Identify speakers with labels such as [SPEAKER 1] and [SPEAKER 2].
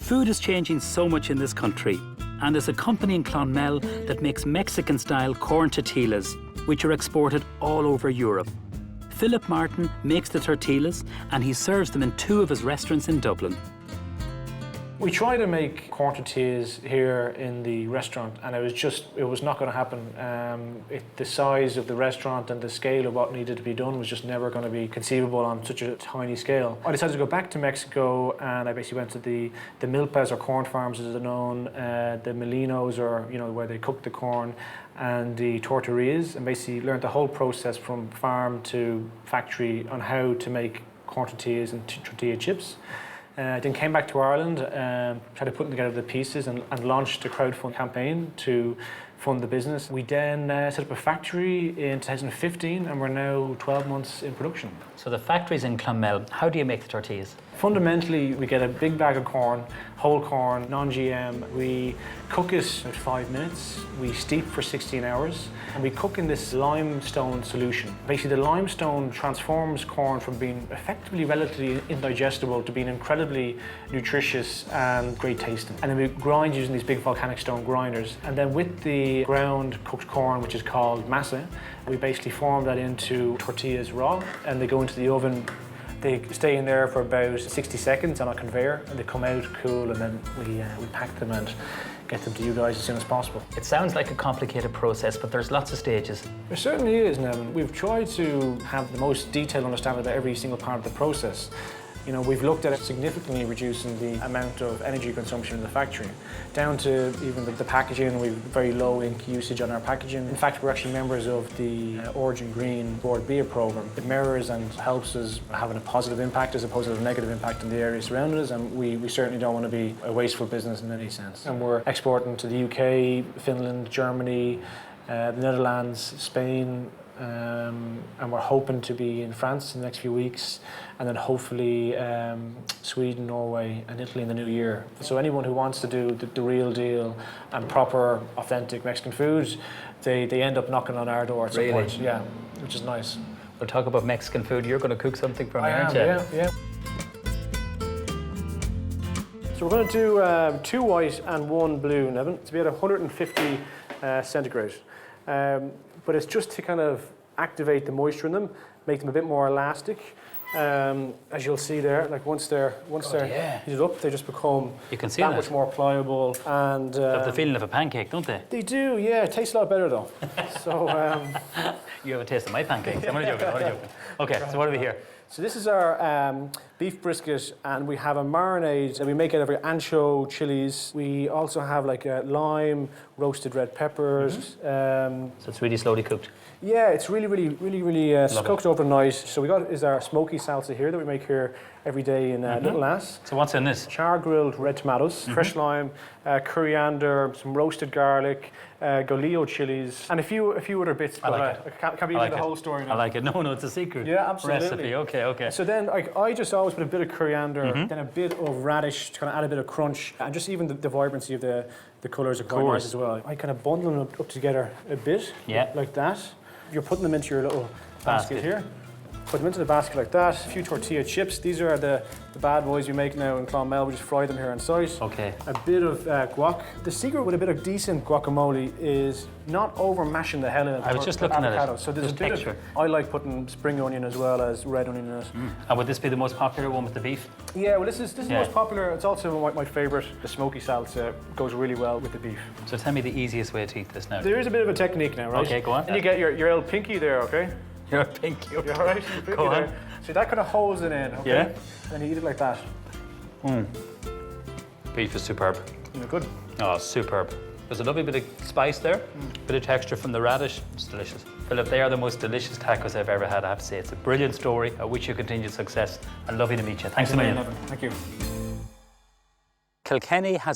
[SPEAKER 1] Food is changing so much in this country, and there's a company in Clonmel that makes Mexican-style corn tortillas, which are exported all over Europe. Philip Martin makes the tortillas, and he serves them in 2 of his restaurants in Dublin.
[SPEAKER 2] We try to make corn tortillas here in the restaurant, and it was not going to happen. The size of the restaurant and the scale of what needed to be done was just never going to be conceivable on such a tiny scale. I decided to go back to Mexico, and I basically went to the milpas, or corn farms as they're known, the molinos, or where they cook the corn, and the tortillas, and basically learned the whole process from farm to factory on how to make corn tortillas and tortilla chips. Then came back to Ireland, tried to put together the pieces and launched a crowdfund campaign to fund the business. We then set up a factory in 2015, and we're now 12 months in production.
[SPEAKER 1] So the factory's in Clonmel. How do you make the tortillas?
[SPEAKER 2] Fundamentally, we get a big bag of corn, whole corn, non-GM. We cook it in 5 minutes. We steep for 16 hours, and we cook in this limestone solution. Basically, the limestone transforms corn from being effectively relatively indigestible to being incredibly nutritious and great tasting. And then we grind using these big volcanic stone grinders. And then with the ground cooked corn, which is called masa, we basically form that into tortillas raw, and they go into the oven. They stay in there for about 60 seconds on a conveyor, and they come out cool, and then we pack them and get them to you guys as soon as possible.
[SPEAKER 1] It sounds like a complicated process, but there's lots of stages.
[SPEAKER 2] There certainly is, Neven. We've tried to have the most detailed understanding of every single part of the process. We've looked at it significantly reducing the amount of energy consumption in the factory, down to even the packaging. We've very low ink usage on our packaging. In fact, we're actually members of the Origin Green bordbia program. It mirrors and helps us having a positive impact as opposed to a negative impact in the area surrounding us, and we certainly don't want to be a wasteful business in any sense. And we're exporting to the UK, Finland, Germany, the Netherlands, Spain, and we're hoping to be in France in the next few weeks, and then hopefully Sweden, Norway and Italy in the new year. So anyone who wants to do the real deal and proper, authentic Mexican food, they end up knocking on our door at some point. Yeah, which is nice.
[SPEAKER 1] We'll talk about Mexican food. You're going to cook something for me, aren't you?
[SPEAKER 2] Yeah. So we're going to do 2 white and 1 blue, Neven. It's about 150 centigrade. But it's just to kind of activate the moisture in them, make them a bit more elastic. As you'll see there, like once they're heated up, they just become that much more pliable. And
[SPEAKER 1] they have the feeling of a pancake, don't they?
[SPEAKER 2] They do, yeah. It tastes a lot better though. So
[SPEAKER 1] you have a taste of my pancakes. I'm only joking. Okay, so what have we here?
[SPEAKER 2] So this is our beef brisket, and we have a marinade that we make out of ancho chilies. We also have like lime, roasted red peppers.
[SPEAKER 1] So it's really slowly cooked.
[SPEAKER 2] Yeah, it's really cooked overnight. So we got is our smoky salsa here that we make here every day in Little Lass.
[SPEAKER 1] So what's in this?
[SPEAKER 2] Char grilled red tomatoes, fresh lime, coriander, some roasted garlic, golillo chilies, and a few other bits.
[SPEAKER 1] I like it.
[SPEAKER 2] I can't be into the whole story now.
[SPEAKER 1] I like it. No, it's a secret.
[SPEAKER 2] Yeah, absolutely.
[SPEAKER 1] Recipe. Okay.
[SPEAKER 2] So then I just always put a bit of coriander, then a bit of radish to kind of add a bit of crunch, and just even the vibrancy of the colours are quite nice as well. I kind of bundle them up together a bit, like that. You're putting them into your little basket here. Put them into the basket like that. A few tortilla chips. These are the bad boys we make now in Clonmel. We just fry them here on site.
[SPEAKER 1] Okay.
[SPEAKER 2] A bit of guac. The secret with a bit of decent guacamole is not over mashing the hell out of it.
[SPEAKER 1] I was just looking at it.
[SPEAKER 2] So there's a bit texture. I like putting spring onion as well as red onion in it.
[SPEAKER 1] And would this be the most popular one with the beef?
[SPEAKER 2] Yeah, well this is the most popular. It's also my favourite. The smoky salsa goes really well with the beef.
[SPEAKER 1] So tell me the easiest way to eat this now.
[SPEAKER 2] There is a bit of a technique now, right?
[SPEAKER 1] Okay, go on.
[SPEAKER 2] And you get your little pinky there, okay?
[SPEAKER 1] You're pinky.
[SPEAKER 2] You're all right.
[SPEAKER 1] Go on.
[SPEAKER 2] So that kind of holds it in, okay?
[SPEAKER 1] Yeah.
[SPEAKER 2] And you eat it like that.
[SPEAKER 1] Beef is superb.
[SPEAKER 2] Good.
[SPEAKER 1] Oh, superb. There's a lovely bit of spice there, bit of texture from the radish. It's delicious. Philip, they are the most delicious tacos I've ever had, I have to say. It's a brilliant story. I wish you continued success, and lovely to meet you. Thanks a million.
[SPEAKER 2] Thank you.
[SPEAKER 1] Kilkenny has